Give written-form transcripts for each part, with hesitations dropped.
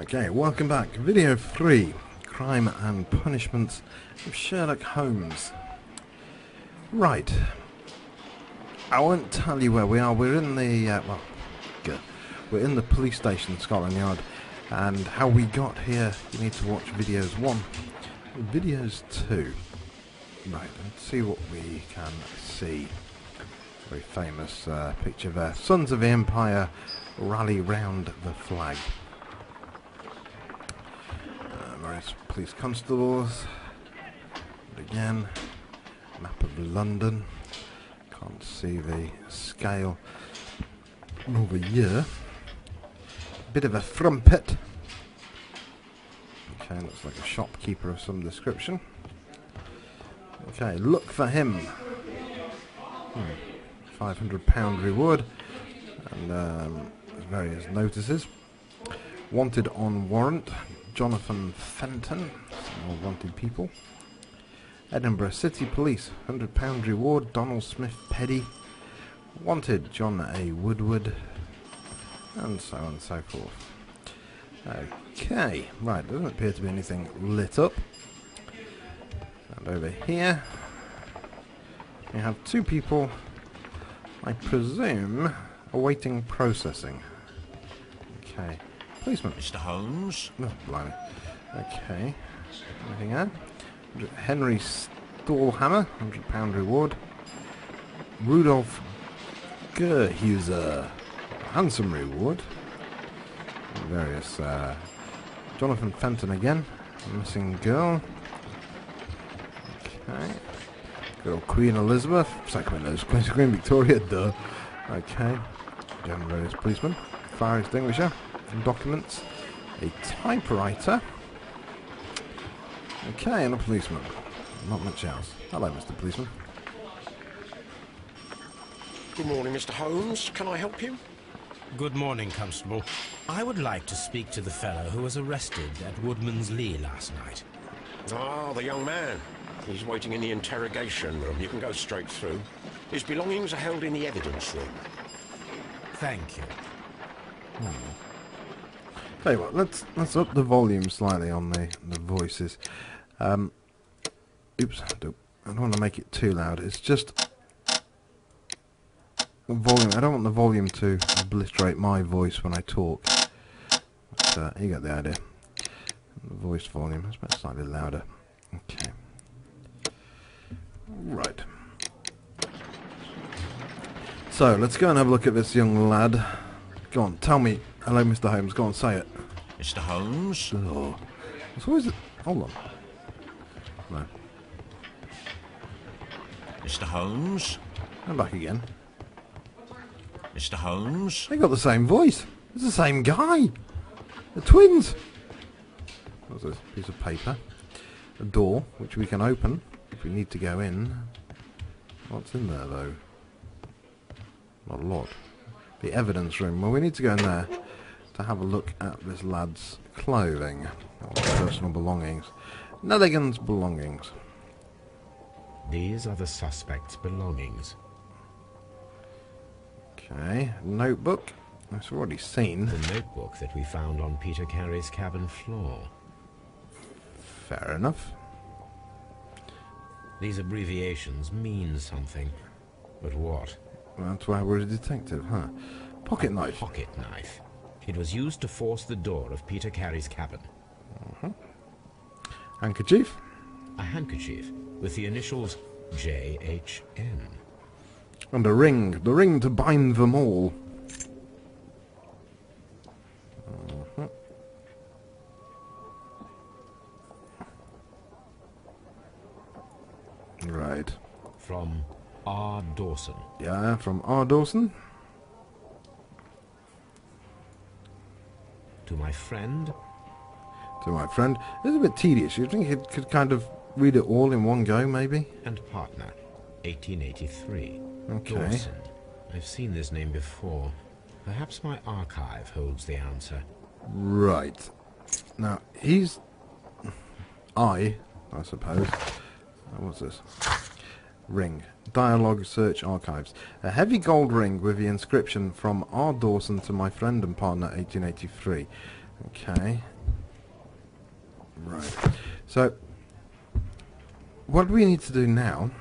Okay, welcome back. Video 3, Crime and Punishment of Sherlock Holmes. Right. I won't tell you where we are. We're in the, we're in the police station, Scotland Yard. And how we got here, you need to watch videos 1 and videos 2. Right, let's see what we can see. Very famous picture there. Sons of the Empire rally round the flag. Various police constables. And again, map of London. Can't see the scale nor the year. Bit of a frumpet. Okay, looks like a shopkeeper of some description. Okay, look for him. £500 reward. And various notices. Wanted on warrant. Jonathan Fenton. Some more wanted people. Edinburgh City Police. £100 reward. Donald Smith Peddy. Wanted John A. Woodward. And so on and so forth. Okay, right, there doesn't appear to be anything lit up. And over here, we have 2 people, I presume, awaiting processing. Okay, policeman. Mr. Holmes? Oh, blimey. Okay, anything there? Henry Stallhammer, £100 reward. Rudolph Gerhuser, handsome reward. Various Jonathan Fenton again, missing girl. Okay, good old Queen Elizabeth, Sacramento, Queen Victoria, duh. Okay, again various policemen, fire extinguisher, some documents, a typewriter. Okay, and a policeman. Not much else. Hello, Mr. Policeman. Good morning, Mr. Holmes. Can I help you? Good morning, Constable. I would like to speak to the fellow who was arrested at Woodman's Lee last night. Ah, the young man. He's waiting in the interrogation room. You can go straight through. His belongings are held in the evidence room. Thank you. Tell you what, let's up the volume slightly on the voices. Oops, I don't want to make it too loud. It's just the volume. I don't want the volume to obliterate my voice when I talk. But, you got the idea. The voice volume is about slightly louder. Okay. Right. So let's go and have a look at this young lad. Go on, tell me. Hello, Mr. Holmes. Go on, say it. Mr. Holmes? Oh. So is it? Hold on. No. Mr. Holmes? I'm back again. Mr. Holmes? They got the same voice. It's the same guy. The twins. What's this? Piece of paper. A door, which we can open if we need to go in. What's in there, though? Not a lot. The evidence room. Well, we need to go in there to have a look at this lad's clothing. Or personal belongings. Neligan's belongings. These are the suspect's belongings. Okay, notebook. That's already seen. The notebook that we found on Peter Carey's cabin floor. Fair enough. These abbreviations mean something. But what? That's why we're a detective, huh? Pocket A knife. pocket knife. It was used to force the door of Peter Carey's cabin. Handkerchief. A handkerchief with the initials JHN. And a ring. The ring to bind them all. Right. From R. Dawson. Yeah, from R. Dawson. To my friend. To my friend. It's a bit tedious. You think you could kind of read it all in one go, maybe? And partner. 1883. Okay. Dawson. I've seen this name before. Perhaps my archive holds the answer. Right. Now, he's... I suppose. What's this? Ring. Dialogue Search Archives. A heavy gold ring with the inscription from R. Dawson to my friend and partner 1883. Okay. So, what we need to do now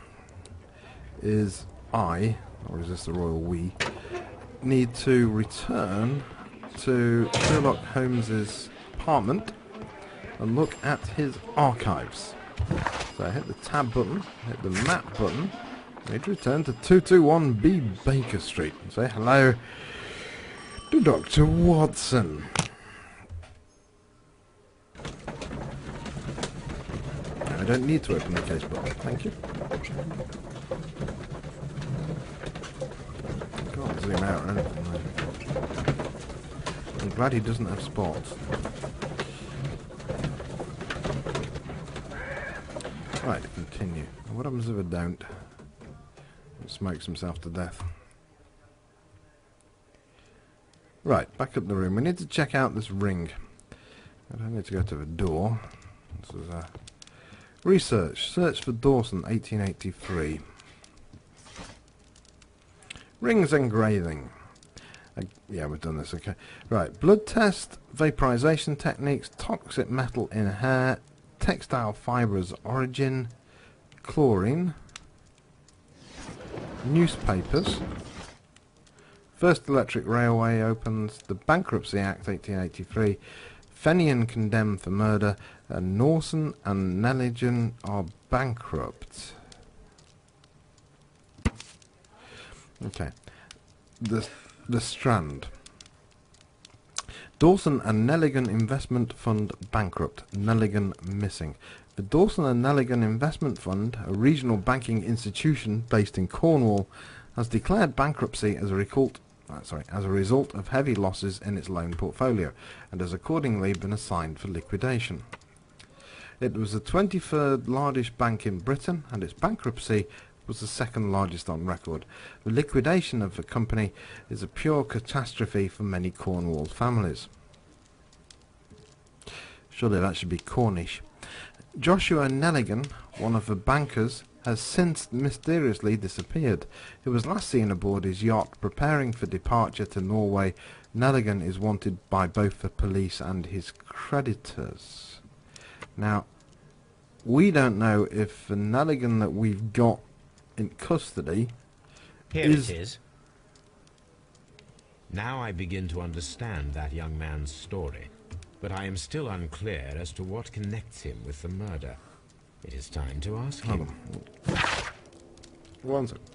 is or is this the royal we, need to return to Sherlock Holmes's apartment and look at his archives. So hit the tab button, hit the map button, I need to return to 221B Baker Street and say hello to Dr. Watson. I don't need to open the case book, thank you. Can't zoom out or anything. No. I'm glad he doesn't have spots. Right, continue. What happens if I don't? He smokes himself to death. Right, back up the room. We need to check out this ring. I don't need to go to the door. This is research. Search for Dawson, 1883. Rings engraving. Yeah, we've done this, okay. Right, blood test, vaporization techniques, toxic metal in hair, textile fibres origin, chlorine, newspapers, first electric railway opens, the Bankruptcy Act 1883, Fenian condemned for murder, and Norson and Neligan are bankrupt. Okay. The Strand. Dawson and Neligan Investment Fund bankrupt. Neligan missing. The Dawson and Neligan Investment Fund, a regional banking institution based in Cornwall, has declared bankruptcy as a result of heavy losses in its loan portfolio, and has accordingly been assigned for liquidation. It was the 23rd largest bank in Britain, and its bankruptcy was the second largest on record. The liquidation of the company is a pure catastrophe for many Cornwall families. Surely that should be Cornish. Joshua Neligan, one of the bankers, has since mysteriously disappeared. He was last seen aboard his yacht preparing for departure to Norway. Neligan is wanted by both the police and his creditors. Now, we don't know if the Neligan that we've got in custody Here it is. Now I begin to understand that young man's story, but I am still unclear as to what connects him with the murder. It is time to ask him. One second.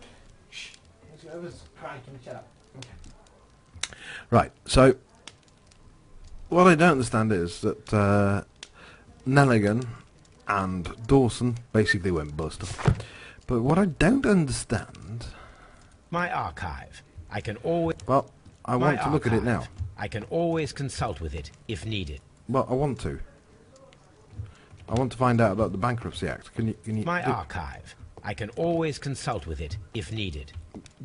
Right, so what I don't understand is that Neligan and Dawson basically went bust. But what I don't understand... My archive. I can always... Well, I want to look at it now. I can always consult with it, if needed. Well, I want to. I want to find out about the Bankruptcy Act. Can you My archive. I can always consult with it, if needed.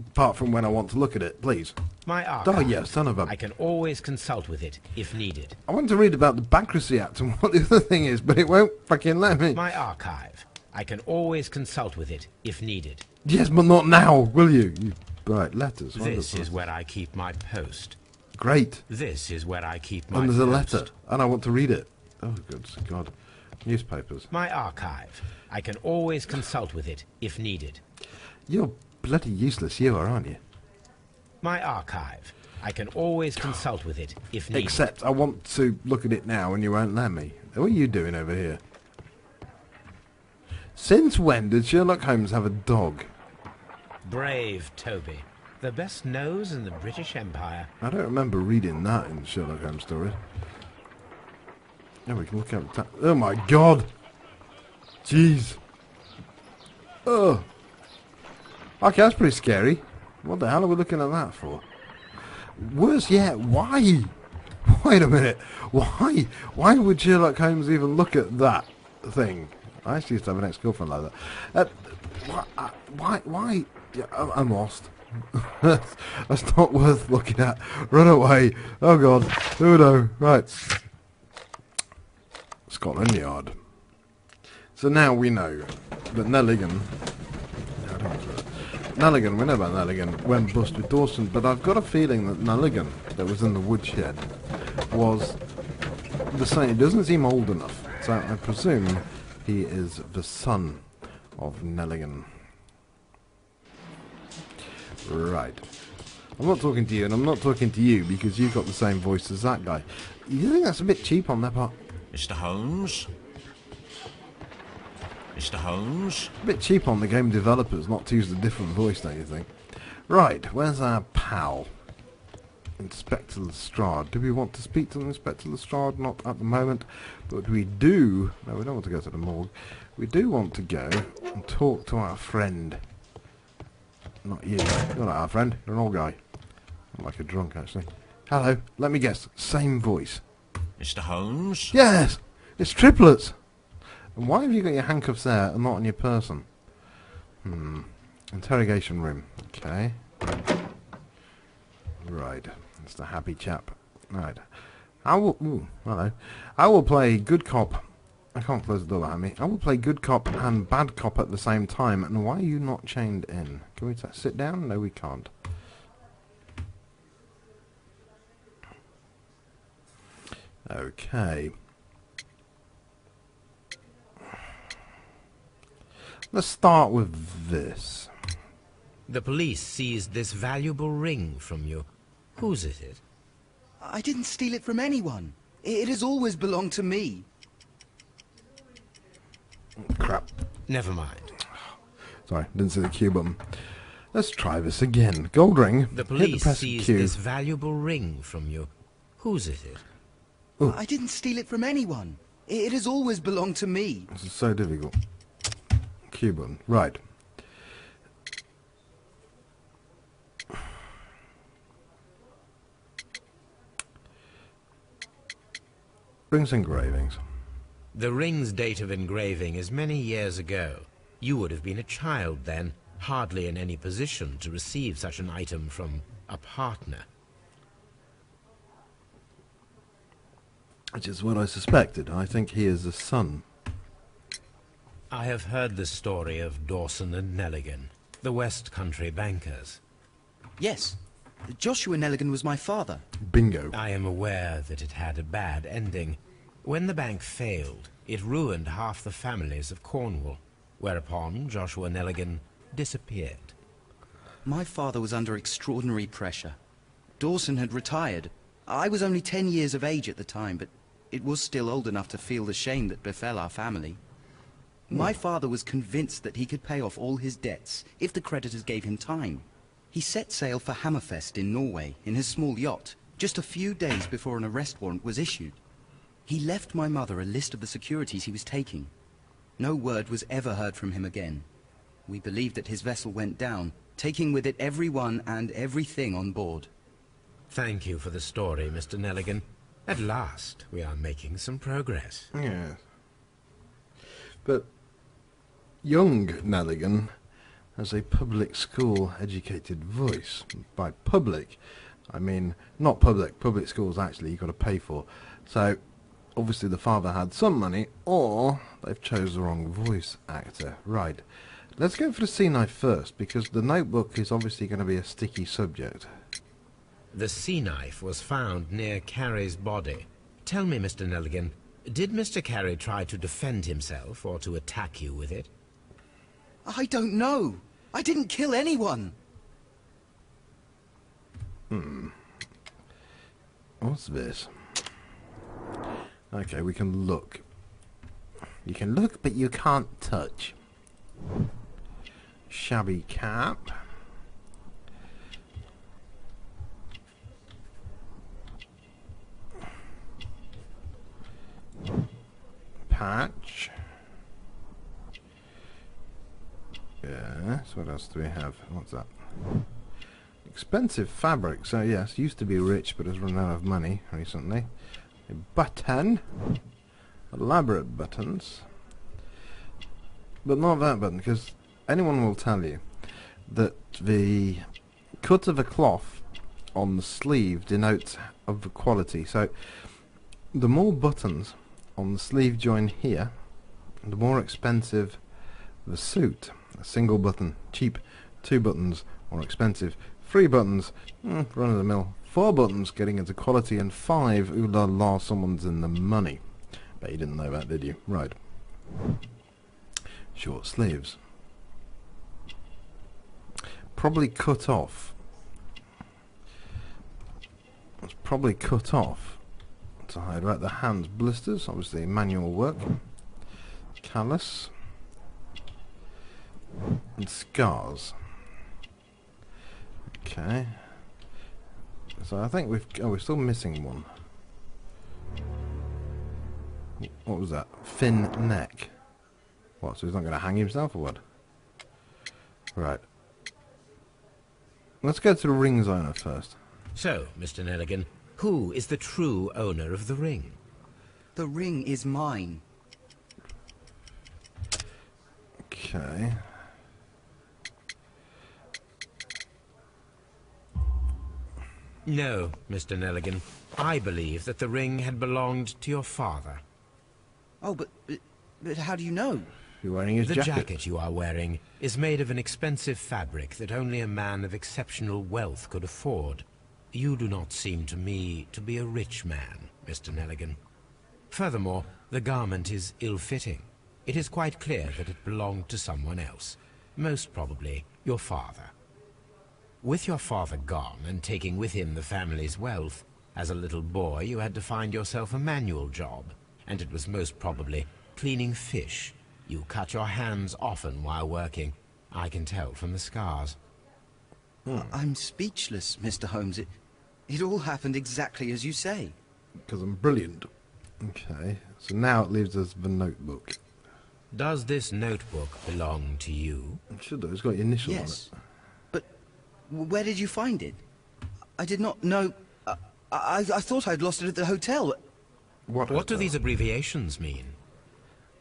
Apart from when I want to look at it, please. My archive. Oh, yes, son of a... I can always consult with it, if needed. I want to read about the Bankruptcy Act and what the other thing is, but it won't fucking let me. My archive. I can always consult with it, if needed. Yes, but not now, will you? Right, letters. This is where I keep my post. Great. This is where I keep my And there's a post. letter, and I want to read it. Oh, good God. Newspapers. My archive. I can always consult with it, if needed. You're bloody useless, you are, aren't you? My archive. I can always consult with it, if needed. Except I want to look at it now, and you won't let me. What are you doing over here? Since when did Sherlock Holmes have a dog? Brave Toby. The best nose in the British Empire. I don't remember reading that in Sherlock Holmes stories. Yeah, we can look at oh my God! Jeez. Oh. Okay, that's pretty scary. What the hell are we looking at that for? Worse yet, why? Wait a minute. Why? Why would Sherlock Holmes even look at that thing? I actually used to have an ex-girlfriend like that. Why? Yeah, I'm lost. That's not worth looking at. Run away. Oh God. Oh no. Right. Scotland Yard. So now we know that Neligan... Neligan, we know about Neligan, went bust with Dawson, but I've got a feeling that Neligan, that was in the woodshed, was the same. It doesn't seem old enough. So I presume He is the son of Neligan. Right. I'm not talking to you, and I'm not talking to you because you've got the same voice as that guy. You think that's a bit cheap on their part? Mr. Holmes? Mr. Holmes? A bit cheap on the game developers not to use a different voice, don't you think? Right, where's our pal? Inspector Lestrade. Do we want to speak to Inspector Lestrade? Not at the moment, but we do... No, we don't want to go to the morgue. We do want to go and talk to our friend. Not you. You're not our friend. You're an old guy. I'm like a drunk, actually. Hello. Let me guess. Same voice. Mr. Holmes? Yes! It's triplets! And why have you got your handcuffs there and not on your person? Interrogation room. Okay. Right. That's the happy chap. Right. I will... Ooh, hello. I will play good cop... I can't close the door behind me. I will play good cop and bad cop at the same time. And why are you not chained in? Can we sit down? No, we can't. Okay. Let's start with this. The police seized this valuable ring from you. Whose is it? I didn't steal it from anyone. It has always belonged to me. Crap. Never mind. Sorry, didn't see the Q button. Let's try this again. Gold ring. The Hit the police press seized Q. this valuable ring from you. Whose is it? Ooh. I didn't steal it from anyone. It has always belonged to me. This is so difficult. Q button. Right. Rings engravings. The ring's date of engraving is many years ago. You would have been a child then, hardly in any position to receive such an item from a partner. Which is what I suspected. I think he is the son. I have heard the story of Dawson and Neligan, the West Country bankers. Yes. Joshua Neligan was my father. Bingo. I am aware that it had a bad ending. When the bank failed, it ruined half the families of Cornwall, whereupon Joshua Neligan disappeared. My father was under extraordinary pressure. Dawson had retired. I was only 10 years of age at the time, but it was still old enough to feel the shame that befell our family. My father was convinced that he could pay off all his debts if the creditors gave him time. He set sail for Hammerfest in Norway in his small yacht, just a few days before an arrest warrant was issued. He left my mother a list of the securities he was taking. No word was ever heard from him again. We believe that his vessel went down, taking with it everyone and everything on board. Thank you for the story, Mr. Neligan. At last, we are making some progress. Yes. But young Neligan has a public school educated voice. By public, I mean not public. Public schools actually you've got to pay for. So obviously the father had some money, or they've chose the wrong voice actor. Right. Let's go for the sea knife first, because the notebook is obviously going to be a sticky subject. The sea knife was found near Carey's body. Tell me, Mr. Neligan, did Mr. Carey try to defend himself or to attack you with it? I don't know. I didn't kill anyone. What's this? Okay, we can look. You can look, but you can't touch. Shabby cap. Patch. Yes, what else do we have? What's that? Expensive fabric. So yes, used to be rich but has run out of money recently. A button. Elaborate buttons. But not that button, because anyone will tell you that the cut of a cloth on the sleeve denotes of the quality. So the more buttons on the sleeve join here, the more expensive the suit. A single button, cheap. 2 buttons, more expensive. 3 buttons, run of the mill. 4 buttons, getting into quality. And 5, ooh la la, someone's in the money. Bet you didn't know that, did you? Right. short sleeves. Probably cut off. It's probably cut off to hide about the hands. Blisters, obviously manual work. Callus. And scars. Okay. So I think we're still missing one. What was that? Thin neck. What, so he's not going to hang himself or what? Right. Let's go to the ring's owner first. So, Mr. Neligan, who is the true owner of the ring? The ring is mine. Okay. No, Mr. Neligan. I believe that the ring had belonged to your father. Oh, but how do you know? You're wearing his The jacket. jacket you are wearing is made of an expensive fabric that only a man of exceptional wealth could afford. You do not seem to me to be a rich man, Mr. Neligan. Furthermore, the garment is ill-fitting. It is quite clear that it belonged to someone else, most probably your father. With your father gone and taking with him the family's wealth, as a little boy you had to find yourself a manual job, and it was most probably cleaning fish. You cut your hands often while working. I can tell from the scars. I'm speechless, Mr. Holmes. It all happened exactly as you say. Because I'm brilliant. Okay, so now it leaves us the notebook. Does this notebook belong to you? It should do, it's got your initials Yes. on it. But where did you find it? I did not know... I thought I'd lost it at the hotel. What do these abbreviations mean?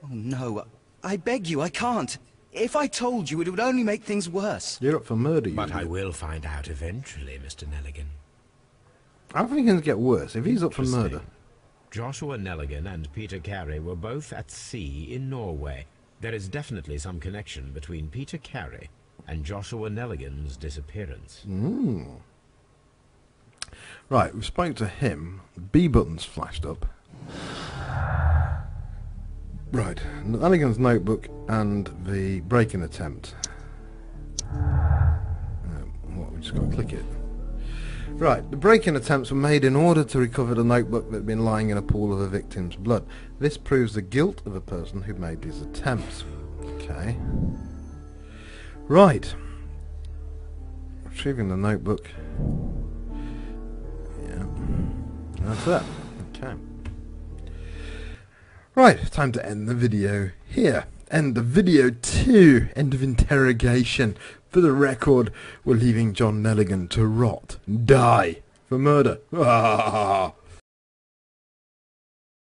Oh, no. I beg you, I can't. If I told you, it would only make things worse. You're up for murder, you But I idiot. will find out eventually, Mr. Neligan. I think it's going to get worse if he's up for murder. Interesting. Joshua Neligan and Peter Carey were both at sea in Norway. There is definitely some connection between Peter Carey and Joshua Neligan's disappearance. Right, we spoke to him. B buttons flashed up. Right, Neligan's notebook and the break-in attempt. What, we just got to click it. Right, the break-in attempts were made in order to recover the notebook that had been lying in a pool of a victim's blood. This proves the guilt of a person who made these attempts. Okay. Right. Retrieving the notebook. Yeah. That's it. Okay. Right, time to end the video here. End the video 2. End of interrogation. For the record, we're leaving John Neligan to rot, die, for murder.